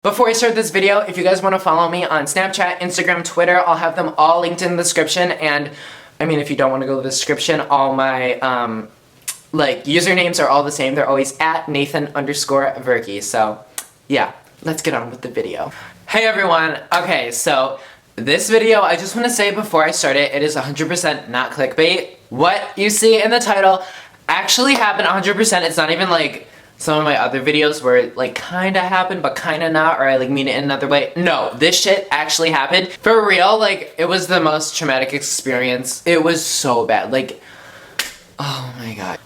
Before I start this video, if you guys want to follow me on Snapchat, Instagram, Twitter, I'll have them all linked in the description, and I mean, if you don't want to go to the description, all my usernames are all the same. They're always at Nathan_Vierke. So yeah, let's get on with the video. Hey everyone. Okay, so this video, I just want to say before I start it, it is 100% not clickbait. What you see in the title actually happened 100%. It's not even like some of my other videos where it like kinda happened but kinda not, or I like mean it in another way. No, this shit actually happened. For real, like it was the most traumatic experience. It was so bad. Like, oh my god.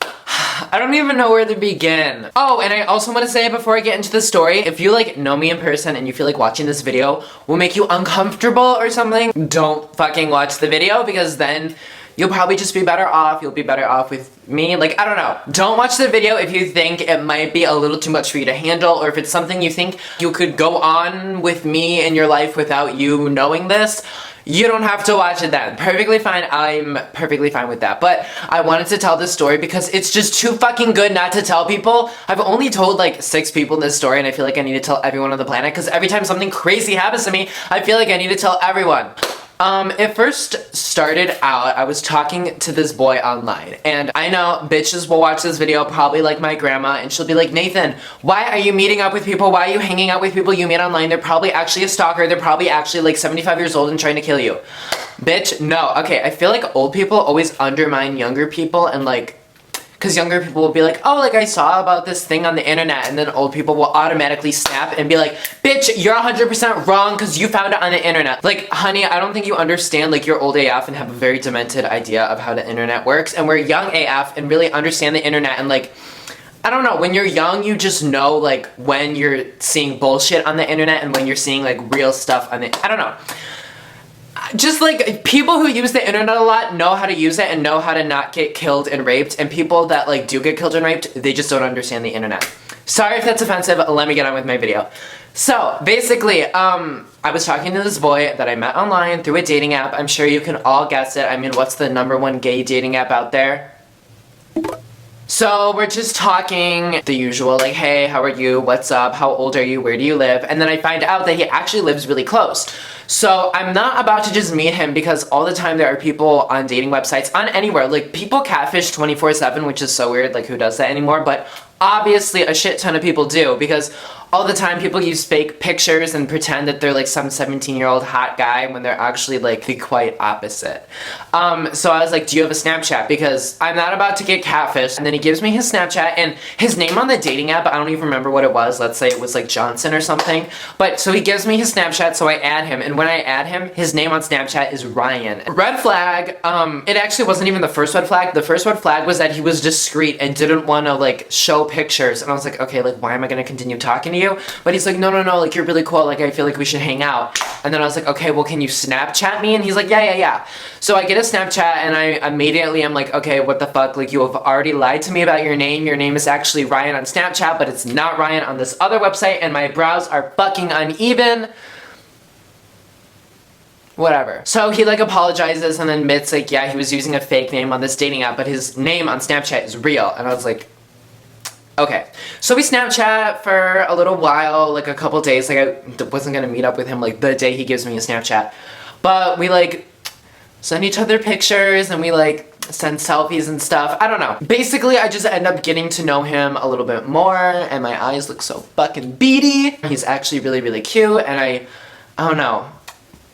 I don't even know where to begin. Oh, and I also want to say before I get into the story, if you like know me in person and you feel like watching this video will make you uncomfortable or something, don't fucking watch the video, because then you'll probably just be better off. You'll be better off with me. Like, I don't know. Don't watch the video if you think it might be a little too much for you to handle, or if it's something you think you could go on with me in your life without you knowing this. You don't have to watch it then. Perfectly fine. I'm perfectly fine with that. But I wanted to tell this story because it's just too fucking good not to tell people. I've only told like 6 people this story, and I feel like I need to tell everyone on the planet, because every time something crazy happens to me, I feel like I need to tell everyone. It first started out, I was talking to this boy online, and I know bitches will watch this video probably like my grandma, and she'll be like, Nathan, why are you meeting up with people? Why are you hanging out with people you meet online? They're probably actually a stalker. They're probably actually like 75 years old and trying to kill you. Bitch, no. Okay, I feel like old people always undermine younger people, and like, because younger people will be like, oh, like I saw about this thing on the internet, and then old people will automatically snap and be like, bitch, you're 100% wrong because you found it on the internet. Like, honey, I don't think you understand, like, you're old AF and have a very demented idea of how the internet works, and we're young AF and really understand the internet, and like, I don't know, when you're young, you just know, like, when you're seeing bullshit on the internet and when you're seeing, like, real stuff on the, I don't know. Just like, people who use the internet a lot know how to use it and know how to not get killed and raped, and people that like do get killed and raped, they just don't understand the internet. Sorry if that's offensive, let me get on with my video. So, basically, I was talking to this boy that I met online through a dating app. I'm sure you can all guess it. I mean, what's the #1 gay dating app out there? So we're just talking the usual, like, hey, how are you? What's up? How old are you? Where do you live? And then I find out that he actually lives really close. So I'm not about to just meet him, because all the time there are people on dating websites, on anywhere, like people catfish 24/7, which is so weird, like who does that anymore? But obviously a shit ton of people do, because all the time people use fake pictures and pretend that they're like some 17-year-old hot guy when they're actually like the quite opposite. So I was like, do you have a Snapchat? Because I'm not about to get catfished. And then he gives me his Snapchat, and his name on the dating app, I don't even remember what it was. Let's say it was like Johnson or something. But so he gives me his Snapchat, so I add him, and when I add him, his name on Snapchat is Ryan. Red flag, it actually wasn't even the first red flag. The first red flag was that he was discreet and didn't want to like show pictures, and I was like, okay, like why am I gonna continue talking to you? But he's like, no, like you're really cool, like I feel like we should hang out. And then I was like, okay, well, can you Snapchat me? And he's like, yeah. So I get a Snapchat, and I immediately am like, okay, what the fuck, like you have already lied to me about your name. Your name is actually Ryan on Snapchat, but it's not Ryan on this other website, and my brows are fucking uneven. Whatever. So he like apologizes and admits like, yeah, he was using a fake name on this dating app, but his name on Snapchat is real. And I was like, okay. So we Snapchat for a little while, like a couple days. Like I wasn't gonna meet up with him like the day he gives me a Snapchat. But we like send each other pictures, and we like send selfies and stuff. I don't know. Basically, I just end up getting to know him a little bit more, and my eyes look so fucking beady. He's actually really, really cute, and I don't know.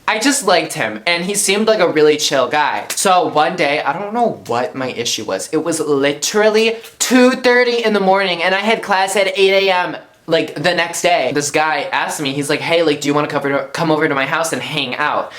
I just liked him, and he seemed like a really chill guy. So one day, I don't know what my issue was. It was literally 2:30 in the morning, and I had class at 8 a.m. like the next day. This guy asked me, he's like, hey, like, do you want to come over to my house and hang out?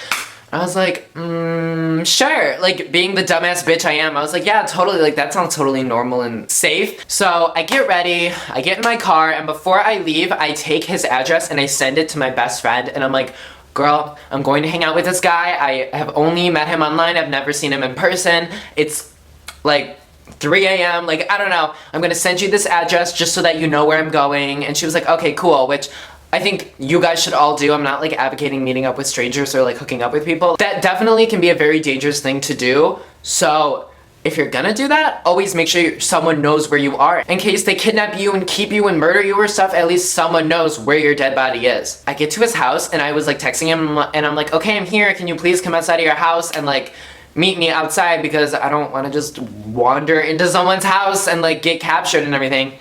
I was like, sure. Like, being the dumbass bitch I am, I was like, yeah, totally, like, that sounds totally normal and safe. So I get ready, I get in my car, and before I leave, I take his address and I send it to my best friend, and I'm like, girl, I'm going to hang out with this guy. I have only met him online. I've never seen him in person. It's like 3 a.m. Like, I don't know. I'm gonna send you this address just so that you know where I'm going. And she was like, okay, cool, which I think you guys should all do. I'm not like advocating meeting up with strangers or like hooking up with people. That definitely can be a very dangerous thing to do. So if you're gonna do that, always make sure someone knows where you are. In case they kidnap you and keep you and murder you or stuff, at least someone knows where your dead body is. I get to his house and I was like texting him and I'm like, okay, I'm here. Can you please come outside of your house and like meet me outside because I don't want to just wander into someone's house and like get captured and everything.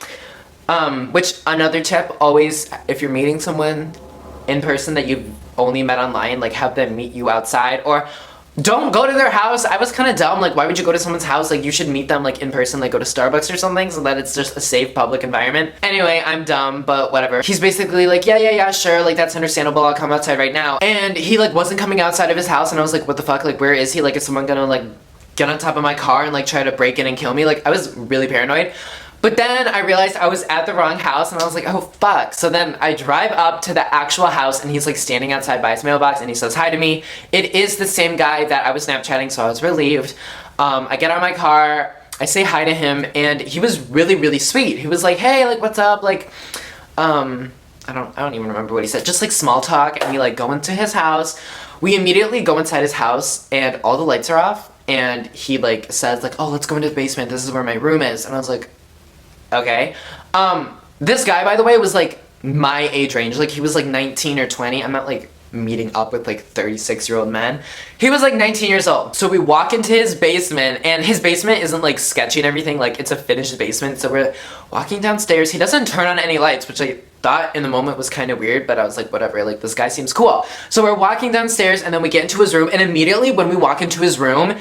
Which another tip, always, if you're meeting someone in person that you've only met online, like have them meet you outside, or don't go to their house. I was kind of dumb, like why would you go to someone's house? Like you should meet them like in person, like go to Starbucks or something so that it's just a safe public environment. Anyway, I'm dumb, but whatever. He's basically like, yeah, sure, like that's understandable, I'll come outside right now. And he like wasn't coming outside of his house and I was like, what the fuck, like where is he? Like is someone gonna like get on top of my car and like try to break in and kill me? Like I was really paranoid. But then I realized I was at the wrong house and I was like, oh fuck. So then I drive up to the actual house and he's like standing outside by his mailbox and he says hi to me. It is the same guy that I was Snapchatting, so I was relieved. I get out of my car, I say hi to him, and he was really, really sweet. He was like, hey, like what's up? Like, I don't even remember what he said. Just like small talk, and we like go into his house. We immediately go inside his house and all the lights are off and he like says like, oh, let's go into the basement. This is where my room is. And I was like, okay. This guy, by the way, was like my age range. Like he was like 19 or 20. I'm not like meeting up with like 36-year-old men. He was like 19 years old. So we walk into his basement and his basement isn't like sketchy and everything. Like it's a finished basement. So we're walking downstairs. He doesn't turn on any lights, which I thought in the moment was kind of weird, but I was like, whatever, like this guy seems cool. So we're walking downstairs and then we get into his room, and immediately when we walk into his room,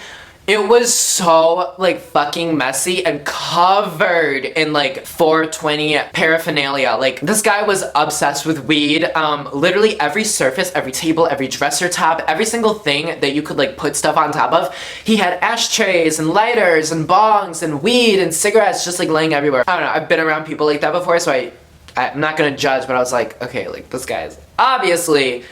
it was so like fucking messy and covered in like 420 paraphernalia. Like this guy was obsessed with weed. Literally every surface, every table, every dresser top, every single thing that you could like put stuff on top of. He had ashtrays and lighters and bongs and weed and cigarettes just like laying everywhere. I don't know, I've been around people like that before, so I'm not gonna judge, but I was like, okay, like this guy is obviously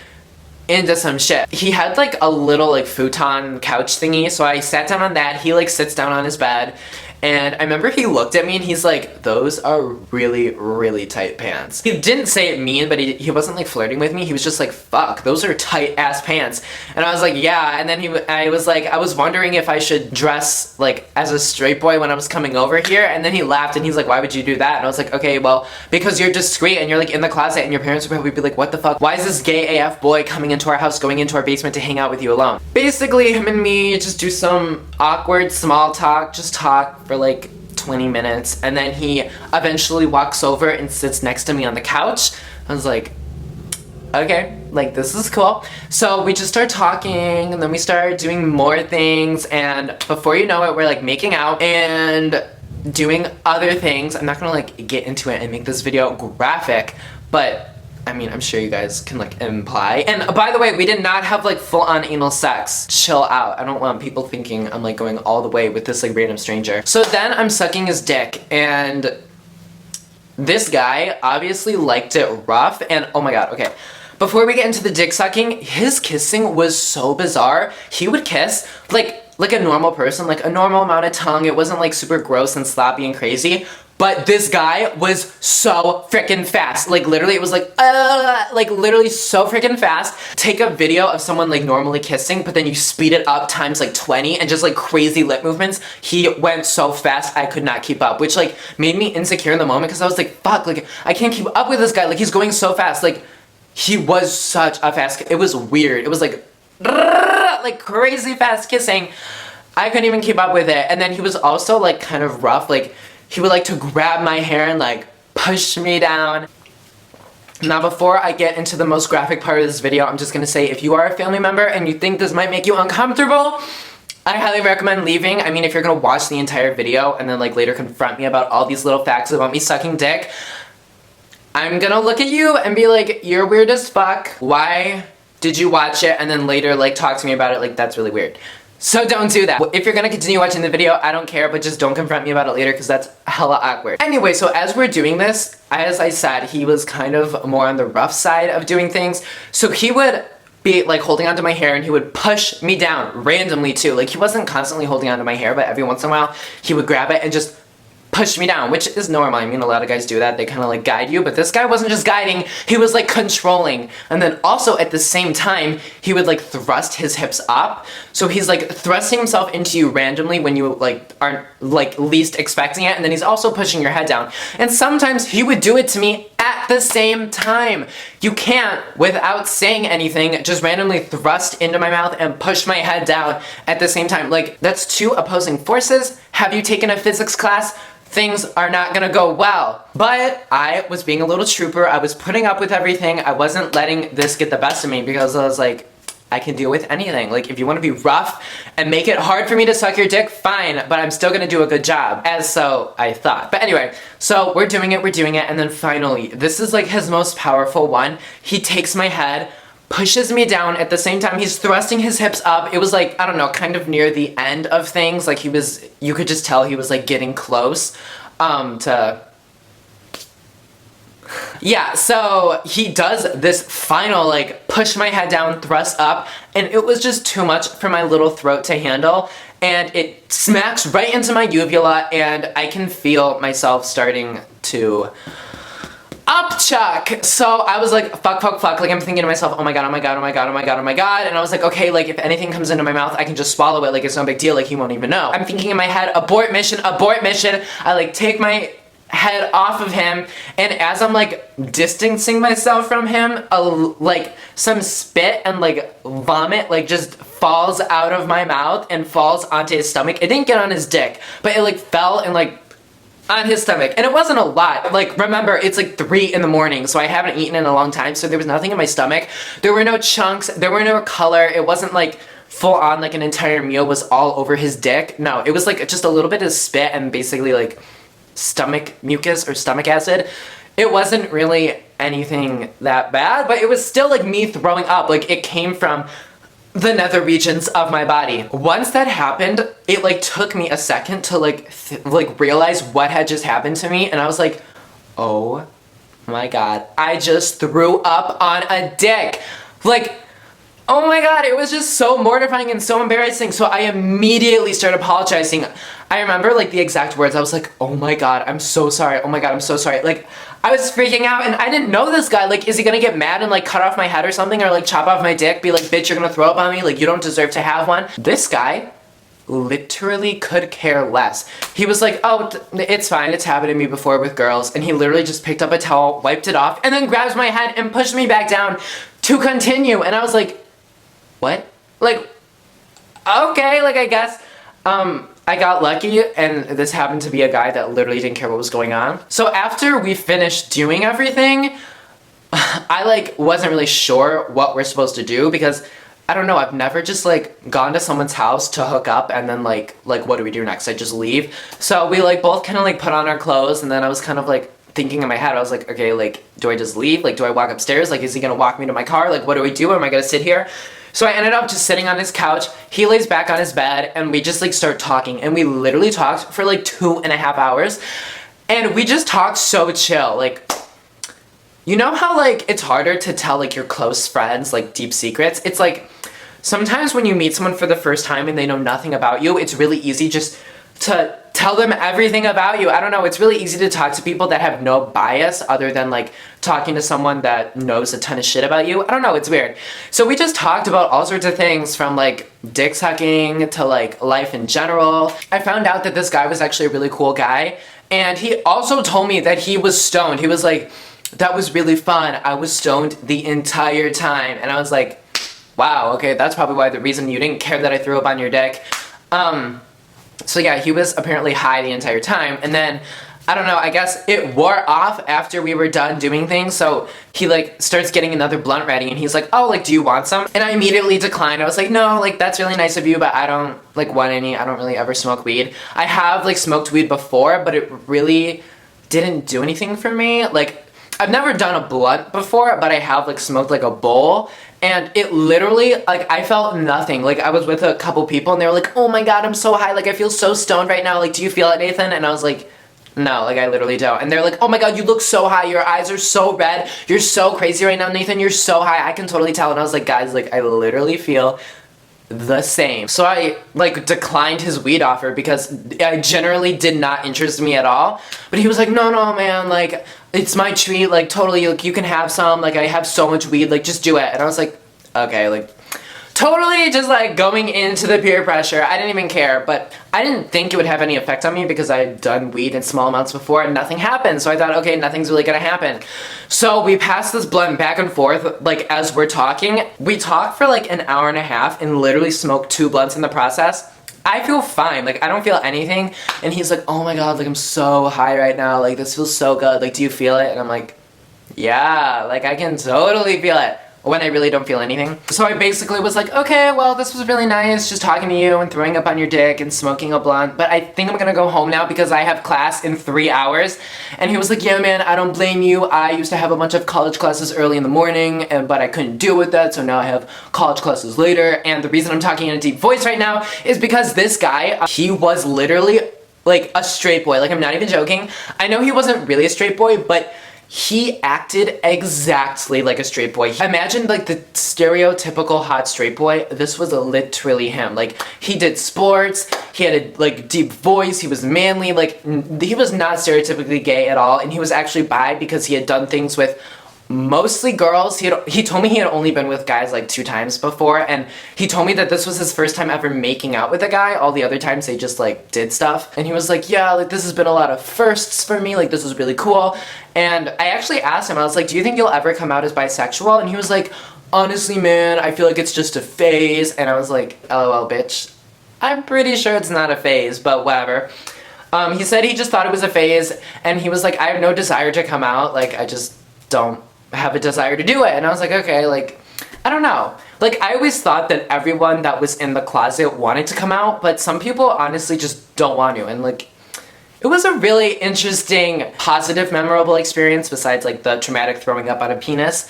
into some shit. He had like a little like futon couch thingy, so I sat down on that. He like sits down on his bed, and I remember he looked at me and he's like, those are really, really tight pants. He didn't say it mean, but he wasn't like flirting with me. He was just like, fuck, those are tight ass pants. And I was like, yeah. And then I was like, I was wondering if I should dress like as a straight boy when I was coming over here. And then he laughed and he's like, why would you do that? And I was like, okay, well, because you're discreet and you're like in the closet and your parents would probably be like, what the fuck? Why is this gay AF boy coming into our house, going into our basement to hang out with you alone? Basically, him and me just do some awkward small talk, just talk for like 20 minutes, and then he eventually walks over and sits next to me on the couch. I was like, okay, like this is cool. So we just start talking, and then we start doing more things, and before you know it, we're like making out and doing other things. I'm not gonna like get into it and make this video graphic, but I mean, I'm sure you guys can like imply. And by the way, we did not have like full-on anal sex. Chill out. I don't want people thinking I'm like going all the way with this like random stranger. So then I'm sucking his dick, and this guy obviously liked it rough, and oh my god, okay. Before we get into the dick sucking, his kissing was so bizarre. He would kiss like a normal person, like a normal amount of tongue. It wasn't like super gross and sloppy and crazy. But this guy was so freaking fast. Like literally it was like literally so freaking fast. Take a video of someone like normally kissing, but then you speed it up times like 20 and just like crazy lip movements. He went so fast I could not keep up, which like made me insecure in the moment because I was like, fuck, like I can't keep up with this guy. Like he's going so fast. Like he was such a fast, it was weird. It was like crazy fast kissing. I couldn't even keep up with it. And then he was also like kind of rough. Like he would like to grab my hair and like push me down. Now before I get into the most graphic part of this video, I'm just gonna say if you are a family member and you think this might make you uncomfortable, I highly recommend leaving. I mean, if you're gonna watch the entire video and then like later confront me about all these little facts about me sucking dick, I'm gonna look at you and be like, you're weird as fuck. Why did you watch it? And then later like talk to me about it. Like that's really weird. So don't do that. If you're gonna continue watching the video, I don't care, but just don't confront me about it later because that's hella awkward. Anyway, so as we're doing this, as I said, he was kind of more on the rough side of doing things. So he would be like holding onto my hair and he would push me down randomly too. Like he wasn't constantly holding onto my hair, but every once in a while he would grab it and just pushed me down, which is normal. I mean, a lot of guys do that. They kind of like guide you, but this guy wasn't just guiding, he was like controlling. And then also at the same time, he would like thrust his hips up. So he's like thrusting himself into you randomly when you like aren't like least expecting it. And then he's also pushing your head down. And sometimes he would do it to me at the same time. You can't, without saying anything, just randomly thrust into my mouth and push my head down at the same time. Like, that's two opposing forces. Have you taken a physics class? Things are not gonna go well. But I was being a little trooper. I was putting up with everything. I wasn't letting this get the best of me because I was like, I can deal with anything. Like, if you want to be rough and make it hard for me to suck your dick, fine, but I'm still gonna do a good job. As so I thought. But anyway, so we're doing it, and then finally, this is like his most powerful one. He takes my head, pushes me down. At the same time, he's thrusting his hips up. It was like, I don't know, kind of near the end of things. Like, you could just tell he was like getting close to... Yeah, so he does this final like push my head down, thrust up, and it was just too much for my little throat to handle, and it smacks right into my uvula, and I can feel myself starting to upchuck. So I was like, fuck, like I'm thinking to myself, oh my god, and I was like, okay, like if anything comes into my mouth, I can just swallow it, like it's no big deal, like he won't even know. I'm thinking in my head, abort mission. I like take my head off of him, and as I'm like distancing myself from him, like some spit and like vomit like just falls out of my mouth and falls onto his stomach. It didn't get on his dick, but it like fell and like on his stomach, and it wasn't a lot. Like, remember, it's like 3 in the morning, so I haven't eaten in a long time, so there was nothing in my stomach. There were no chunks, there were no color. It wasn't like full on like an entire meal was all over his dick. No, it was like just a little bit of spit and basically like stomach mucus or stomach acid. It wasn't really anything that bad, but it was still like me throwing up. Like, it came from the nether regions of my body. Once that happened, it like took me a second to like realize what had just happened to me, and I was like, oh my god, I just threw up on a dick. Like, oh my god, it was just so mortifying and so embarrassing. So I immediately started apologizing. I remember like the exact words. I was like, oh my god, I'm so sorry. Oh my god, I'm so sorry. Like, I was freaking out, and I didn't know this guy. Like, is he gonna get mad and like cut off my head or something, or like chop off my dick, be like, bitch, you're gonna throw up on me? Like, you don't deserve to have one. This guy literally could care less. He was like, oh, it's fine, it's happened to me before with girls, and he literally just picked up a towel, wiped it off, and then grabs my head and pushed me back down to continue. And I was like, what? Like, okay, like I guess, I got lucky, and this happened to be a guy that literally didn't care what was going on. So after we finished doing everything, I like wasn't really sure what we're supposed to do, because I don't know, I've never just like gone to someone's house to hook up and then like what do we do next? I just leave. So we like both kind of like put on our clothes, and then I was kind of like thinking in my head, I was like, okay, like, do I just leave? Like, do I walk upstairs? Like, is he gonna walk me to my car? Like, what do we do? Am I gonna sit here? So I ended up just sitting on his couch. He lays back on his bed, and we just like start talking, and we literally talked for like 2.5 hours, and we just talked so chill. Like, you know how like it's harder to tell like your close friends like deep secrets? It's like sometimes when you meet someone for the first time and they know nothing about you, it's really easy just to tell them everything about you. I don't know, it's really easy to talk to people that have no bias other than like talking to someone that knows a ton of shit about you. I don't know, it's weird. So we just talked about all sorts of things, from like dick sucking to like life in general. I found out that this guy was actually a really cool guy, and he also told me that he was stoned. He was like, that was really fun, I was stoned the entire time. And I was like, wow, okay, that's probably the reason you didn't care that I threw up on your dick. So yeah, he was apparently high the entire time, and then, I don't know, I guess it wore off after we were done doing things, so he like starts getting another blunt ready, and he's like, oh, like, do you want some? And I immediately declined. I was like, no, like, that's really nice of you, but I don't like want any. I don't really ever smoke weed. I have like smoked weed before, but it really didn't do anything for me. Like, I've never done a blunt before, but I have like smoked like a bowl, and it literally, like, I felt nothing. Like, I was with a couple people, and they were like, oh my god, I'm so high, like, I feel so stoned right now, like, do you feel it, Nathan? And I was like, no, like, I literally don't. And they're like, oh my god, you look so high, your eyes are so red, you're so crazy right now, Nathan, you're so high, I can totally tell. And I was like, guys, like, I literally feel the same. So I like declined his weed offer because it generally did not interest me at all. But he was like, no, man, like, it's my treat, like, totally, like, you can have some, like, I have so much weed, like, just do it. And I was like, okay, like, totally just like going into the peer pressure. I didn't even care, but I didn't think it would have any effect on me because I had done weed in small amounts before and nothing happened. So I thought, okay, nothing's really gonna happen. So we passed this blunt back and forth, like as we're talking. We talked for like an hour and a half and literally smoked 2 blunts in the process. I feel fine, like I don't feel anything. And he's like, oh my God, like I'm so high right now. Like this feels so good. Like, do you feel it? And I'm like, yeah, like I can totally feel it. When I really don't feel anything. So I basically was like, okay, well, this was really nice just talking to you and throwing up on your dick and smoking a blunt, but I think I'm gonna go home now because I have class in 3 hours. And he was like, yeah, man, I don't blame you. I used to have a bunch of college classes early in the morning, but I couldn't deal with that, so now I have college classes later. And the reason I'm talking in a deep voice right now is because this guy, he was literally like a straight boy. Like, I'm not even joking. I know he wasn't really a straight boy, but he acted exactly like a straight boy. Imagine like the stereotypical hot straight boy. This was literally him. Like, he did sports, he had a like deep voice, he was manly, like he was not stereotypically gay at all, and he was actually bi because he had done things with mostly girls. He told me he had only been with guys like 2 times before, and he told me that this was his first time ever making out with a guy. All the other times they just like did stuff. And he was like, yeah, like this has been a lot of firsts for me, like this was really cool. And I actually asked him, I was like, do you think you'll ever come out as bisexual? And he was like, honestly, man, I feel like it's just a phase. And I was like, LOL, bitch, I'm pretty sure it's not a phase, but whatever. He said he just thought it was a phase, and he was like, I have no desire to come out, like I just don't have a desire to do it. And I was like, okay, like, I don't know. Like, I always thought that everyone that was in the closet wanted to come out, but some people honestly just don't want to. And like, it was a really interesting, positive, memorable experience besides like the traumatic throwing up on a penis.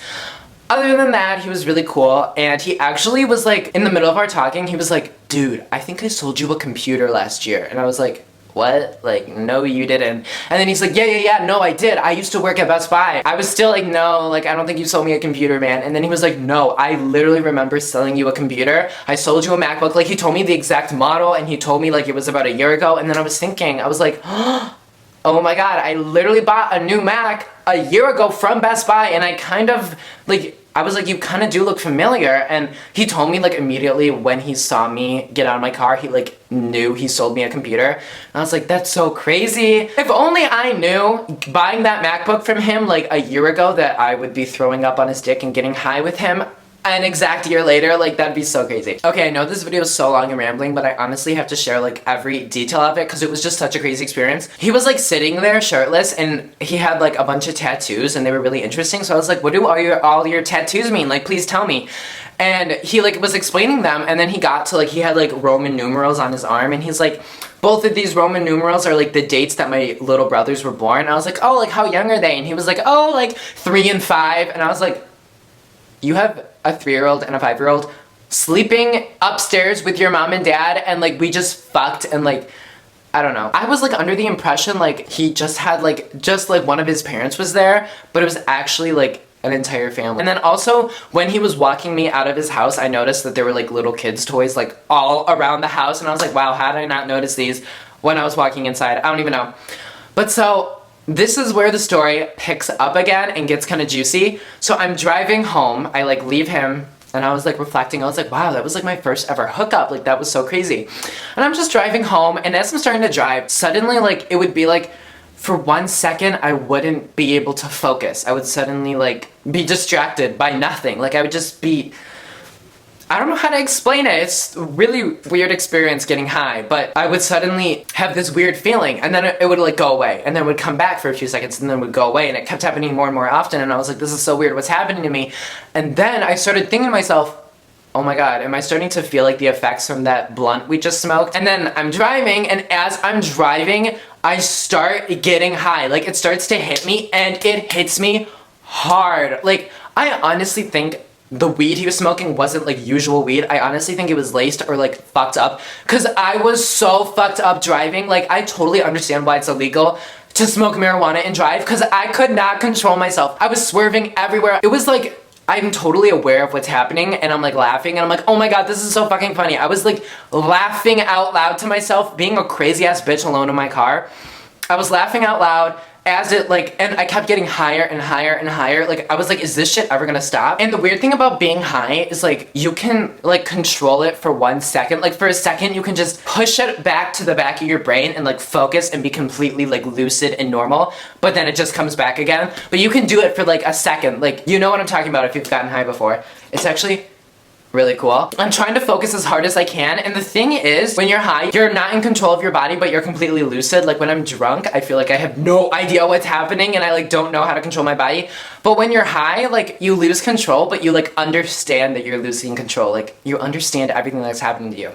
Other than that, he was really cool, and he actually was like, in the middle of our talking, he was like, dude, I think I sold you a computer last year. And I was like, what? Like, no, you didn't. And then he's like, yeah, no, I did. I used to work at Best Buy. I was still like, no, like, I don't think you sold me a computer, man. And then he was like, no, I literally remember selling you a computer. I sold you a MacBook. Like, he told me the exact model, and he told me like it was about a year ago. And then I was thinking, I was like, oh my God, I literally bought a new Mac a year ago from Best Buy, and I kind of, like, I was like, you kind of do look familiar. And he told me like immediately when he saw me get out of my car, he like knew he sold me a computer. And I was like, that's so crazy. If only I knew buying that MacBook from him like a year ago that I would be throwing up on his dick and getting high with him an exact year later. Like, that'd be so crazy. Okay, I know this video is so long and rambling, but I honestly have to share like every detail of it because it was just such a crazy experience. He was like sitting there shirtless, and he had like a bunch of tattoos, and they were really interesting. So I was like, what do all your tattoos mean? Like, please tell me. And he like was explaining them, and then he got to like, he had like Roman numerals on his arm, and he's like, both of these Roman numerals are like the dates that my little brothers were born. And I was like, oh, like how young are they? And he was like, oh, like 3 and 5. And I was like, you have a 3-year-old and a 5-year-old sleeping upstairs with your mom and dad, and like we just fucked, and like, I don't know. I was like under the impression like he just had like, just like one of his parents was there, but it was actually like an entire family. And then also when he was walking me out of his house, I noticed that there were like little kids' toys like all around the house, and I was like, wow, how did I not notice these when I was walking inside? I don't even know. But so this is where the story picks up again and gets kind of juicy. So I'm driving home, I like leave him, and I was like reflecting, I was like, wow, that was like my first ever hookup, like that was so crazy. And I'm just driving home, and as I'm starting to drive, suddenly like it would be like, for 1 second I wouldn't be able to focus. I would suddenly like be distracted by nothing. Like I would just be, I don't know how to explain it. It's a really weird experience getting high, but I would suddenly have this weird feeling, and then it would like go away, and then it would come back for a few seconds, and then it would go away, and it kept happening more and more often, and I was like, this is so weird, what's happening to me? And then I started thinking to myself, oh my God, am I starting to feel like the effects from that blunt we just smoked? And then I'm driving, and as I'm driving, I start getting high. Like, it starts to hit me, and it hits me hard. Like, I honestly think the weed he was smoking wasn't like usual weed. I honestly think it was laced or like fucked up, because I was so fucked up driving. Like, I totally understand why it's illegal to smoke marijuana and drive, because I could not control myself. I was swerving everywhere. It was like I'm totally aware of what's happening, and I'm like laughing, and I'm like, oh my god, this is so fucking funny. I was like laughing out loud to myself, being a crazy ass bitch alone in my car. I was laughing out loud as it like, and I kept getting higher and higher and higher. Like, I was like, is this shit ever gonna stop? And the weird thing about being high is like, you can like control it for 1 second. Like for a second, you can just push it back to the back of your brain and like focus and be completely like lucid and normal, but then it just comes back again. But you can do it for like a second. Like, you know what I'm talking about if you've gotten high before. It's actually really cool. I'm trying to focus as hard as I can, and the thing is, when you're high, you're not in control of your body, but you're completely lucid. Like when I'm drunk, I feel like I have no idea what's happening and I like don't know how to control my body. But when you're high, like you lose control, but you like understand that you're losing control. Like you understand everything that's happening to you.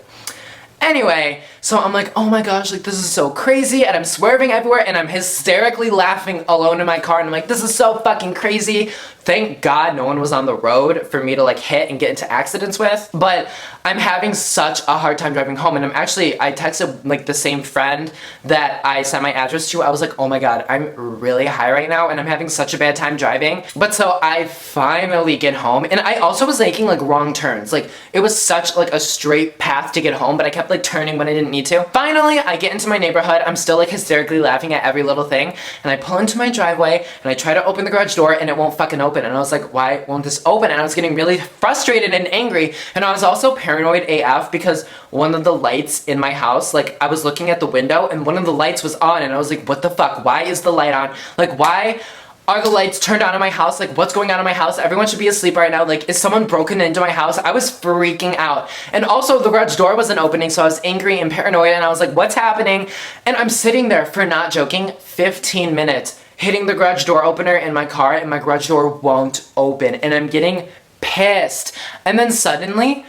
Anyway, so I'm like, oh my gosh, like this is so crazy, and I'm swerving everywhere, and I'm hysterically laughing alone in my car, and I'm like, this is so fucking crazy. Thank God no one was on the road for me to like hit and get into accidents with, but I'm having such a hard time driving home, and I texted like the same friend that I sent my address to. I was like, oh my god, I'm really high right now, and I'm having such a bad time driving. But so I finally get home, and I also was making like wrong turns. Like it was such like a straight path to get home, but I kept like turning when I didn't need to. Finally, I get into my neighborhood. I'm still like hysterically laughing at every little thing, and I pull into my driveway, and I try to open the garage door, and it won't fucking open. And I was like, why won't this open? And I was getting really frustrated and angry, and I was also paranoid AF because one of the lights in my house, like I was looking at the window and one of the lights was on, and I was like, what the fuck? Why is the light on? Like, why are the lights turned on in my house? Like, what's going on in my house? Everyone should be asleep right now. Like, is someone broken into my house? I was freaking out. And also the garage door wasn't opening, so I was angry and paranoid, and I was like, what's happening? And I'm sitting there, for not joking, 15 minutes hitting the garage door opener in my car, and my garage door won't open, and I'm getting pissed. And then suddenly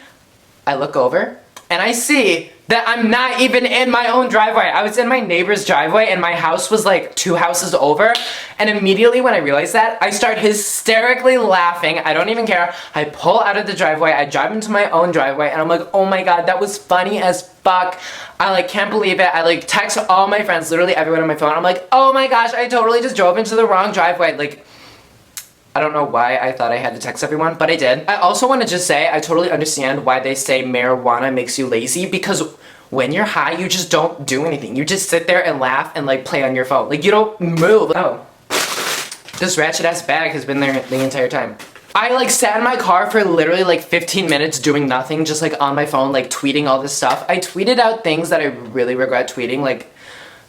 I look over and I see that I'm not even in my own driveway. I was in my neighbor's driveway, and my house was like 2 houses over. And immediately when I realized that, I start hysterically laughing. I don't even care. I pull out of the driveway, I drive into my own driveway, and I'm like, oh my god, that was funny as fuck. I like can't believe it. I like text all my friends, literally everyone on my phone. I'm like, oh my gosh, I totally just drove into the wrong driveway. Like, I don't know why I thought I had to text everyone, but I did. I also want to just say, I totally understand why they say marijuana makes you lazy, because when you're high, you just don't do anything. You just sit there and laugh and like play on your phone. Like, you don't move. Oh. This ratchet ass bag has been there the entire time. I like sat in my car for literally like 15 minutes doing nothing, just like on my phone, like tweeting all this stuff. I tweeted out things that I really regret tweeting, like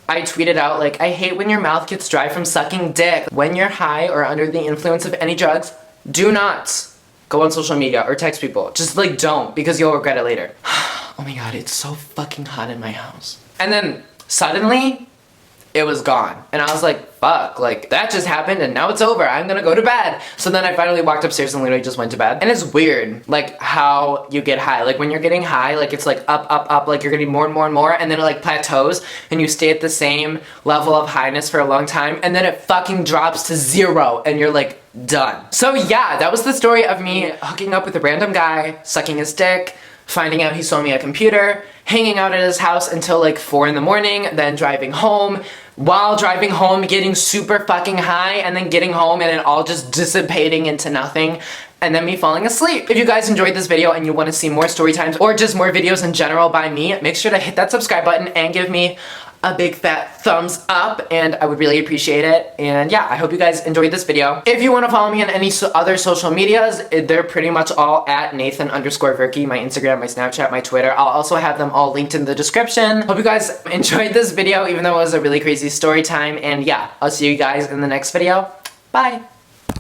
I tweeted out like, I hate when your mouth gets dry from sucking dick. When you're high or under the influence of any drugs, do not go on social media or text people. Just like don't, because you'll regret it later. Oh my god, it's so fucking hot in my house. And then suddenly, it was gone. And I was like, fuck, like that just happened and now it's over. I'm gonna go to bed. So then I finally walked upstairs and literally just went to bed. And it's weird, like how you get high. Like when you're getting high, like it's like up, up, up, like you're getting more and more and more, and then it like plateaus and you stay at the same level of highness for a long time, and then it fucking drops to 0 and you're like done. So yeah, that was the story of me hooking up with a random guy, sucking his dick, finding out he sold me a computer, hanging out at his house until like 4 in the morning, then driving home. While driving home, getting super fucking high, and then getting home and it all just dissipating into nothing, and then me falling asleep. If you guys enjoyed this video and you want to see more story times or just more videos in general by me, make sure to hit that subscribe button and give me a big fat thumbs up, and I would really appreciate it. And yeah, I hope you guys enjoyed this video. If you want to follow me on any other social medias, they're pretty much all at Nathan_Vierke, my Instagram, my Snapchat, my Twitter. I'll also have them all linked in the description. Hope you guys enjoyed this video, even though it was a really crazy story time. And yeah, I'll see you guys in the next video. Bye!